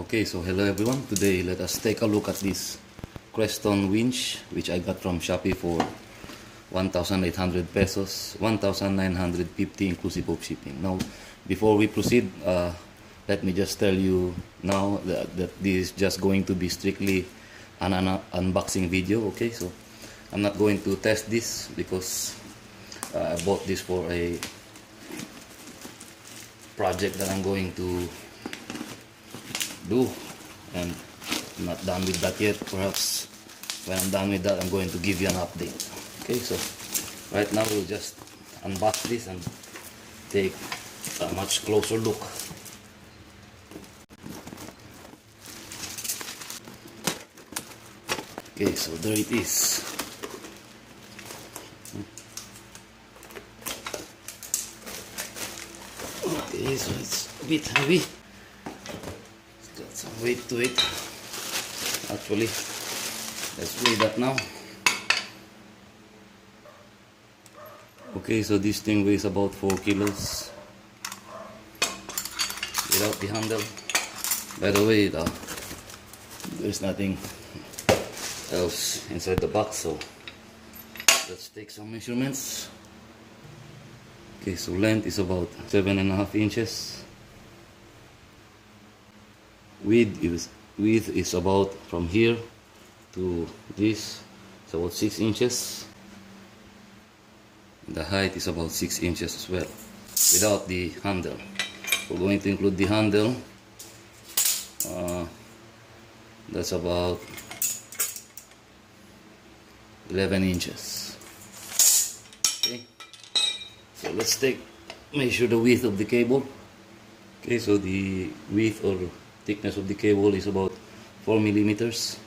Okay, so hello everyone. Today let us take a look at this Creston winch which I got from Shopee for 1,800 pesos, 1,950 inclusive of shipping. Now, before we proceed, let me just tell you now that this is just going to be strictly an unboxing video. Okay, so I'm not going to test this because I bought this for a project that I'm going to do, and I'm not done with that yet. Perhaps when I'm done with that, I'm going to give you an update. Okay, so right now we'll just unbox this and take a much closer look. Okay, so there it is. Okay, so it's a bit heavy. Got some weight to it. Actually, let's weigh that now. Okay, so this thing weighs about 4 kilos without the handle. By the way, there's nothing else inside the box, so let's take some measurements. Okay, so length is about 7.5 inches. Width is about from here to this, it's about 6 inches. The height is about 6 inches as well, without the handle. We're going to include the handle. That's about 11 inches. Okay, so let's measure the width of the cable. Okay, so the width or thickness of the cable is about 4 millimeters.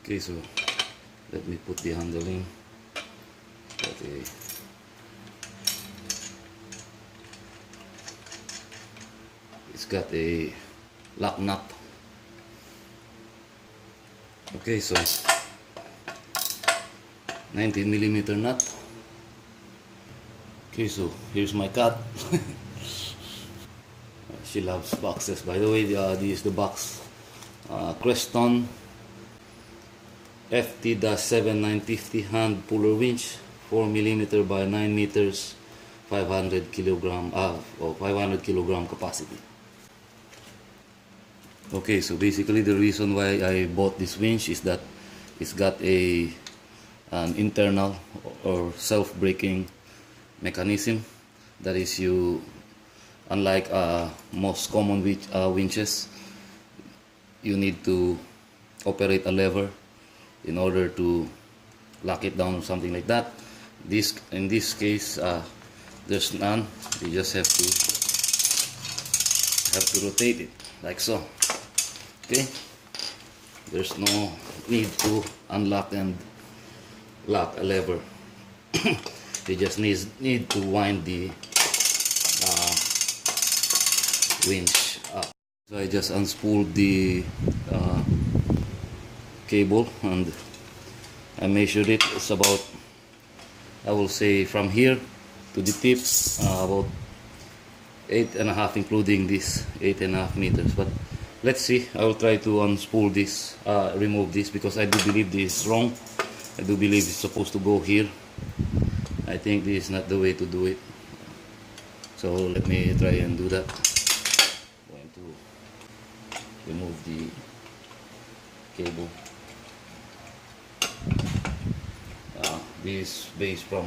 Okay, so let me put the handle in. Okay. It's got a lock nut. Okay, so 19 millimeter nut. Okay, so here's my cat. She loves boxes. By the way, this is the box. Creston FT-7950 hand puller winch, 4 millimeter by 9 meters, 500 kilogram capacity. Okay, so basically the reason why I bought this winch is that it's got an internal or self-braking mechanism. That is, unlike most common winches, you need to operate a lever in order to lock it down or something like that. In this case, there's none. You just have to rotate it like so. Okay, there's no need to unlock and lock a lever. You just need to wind the winch up. So I just unspooled the cable and I measured it. It's about, I will say, from here to the tip, about 8.5, including this 8.5 meters. But let's see. I will try to unspool this, remove this, because I do believe this is wrong. I do believe it's supposed to go here. I think this is not the way to do it. So let me try and do that. I'm going to remove the cable. This is based from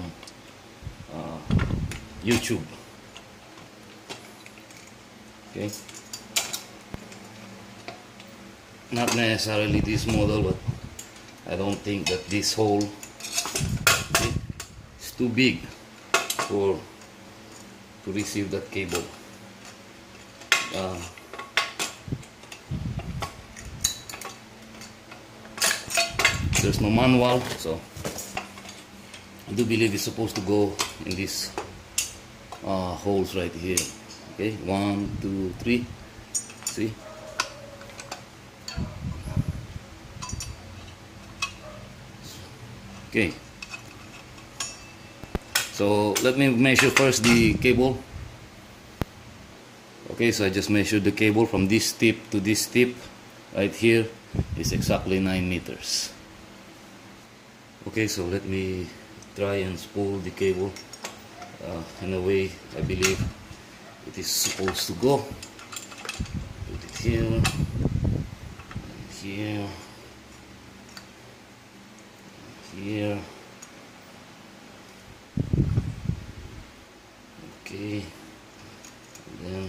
YouTube. Okay. Not necessarily this model, but I don't think that this hole is too big to receive that cable. There's no manual, so I do believe it's supposed to go in these holes right here. Okay, 1, 2, 3. See? Okay, so let me measure first the cable. Okay, so I just measured the cable from this tip to this tip right here is exactly 9 meters. Okay, so let me try and spool the cable in a way I believe it is supposed to go. Put it here and here, here. Okay, and then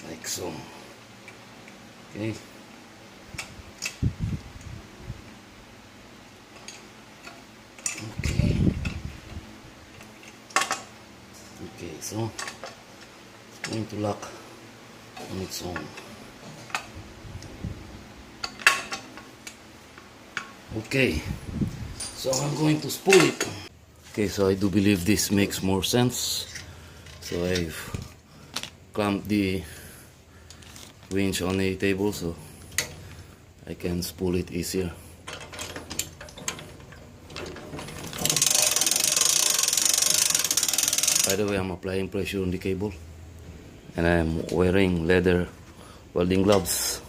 like so. Okay. Okay. Okay, so it's going to lock on its own. Okay, so I'm going to spool it. Okay, so I do believe this makes more sense. So I've clamped the winch on a table so I can spool it easier. By the way, I'm applying pressure on the cable and I'm wearing leather welding gloves.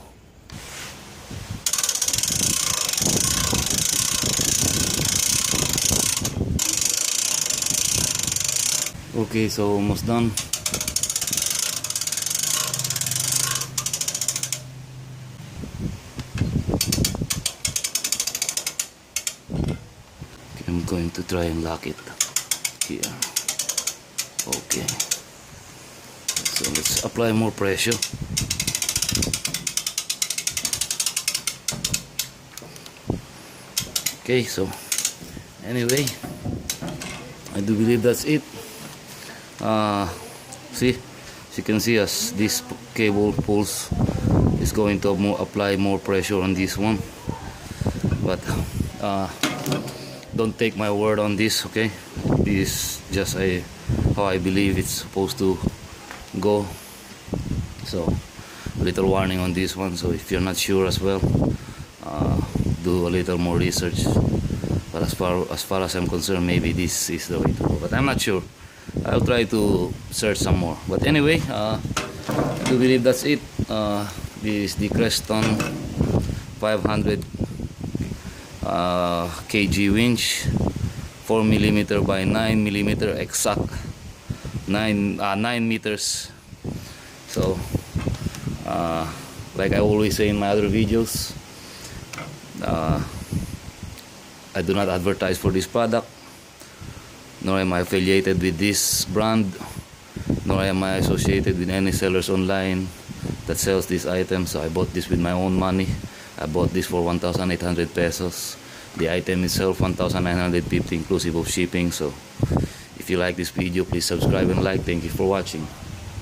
Okay, so almost done. Okay, I'm going to try and lock it here. Okay, so let's apply more pressure. Okay, so anyway, I do believe that's it. See, as you can see, as this cable pulls, it's going to apply more pressure on this one. But don't take my word on this, okay? This is just how I believe it's supposed to go. So a little warning on this one. So if you're not sure as well, do a little more research. But as far as I'm concerned, maybe this is the way to go. But I'm not sure. I'll try to search some more. But anyway, I do believe that's it. This is the Creston 500 kg winch, 4mm by 9mm, exact 9 meters. So like I always say in my other videos, I do not advertise for this product, nor am I affiliated with this brand, nor am I associated with any sellers online that sells this item. So I bought this with my own money. I bought this for 1,800 pesos. The item itself 1,950 inclusive of shipping. So if you like this video, please subscribe and like. Thank you for watching.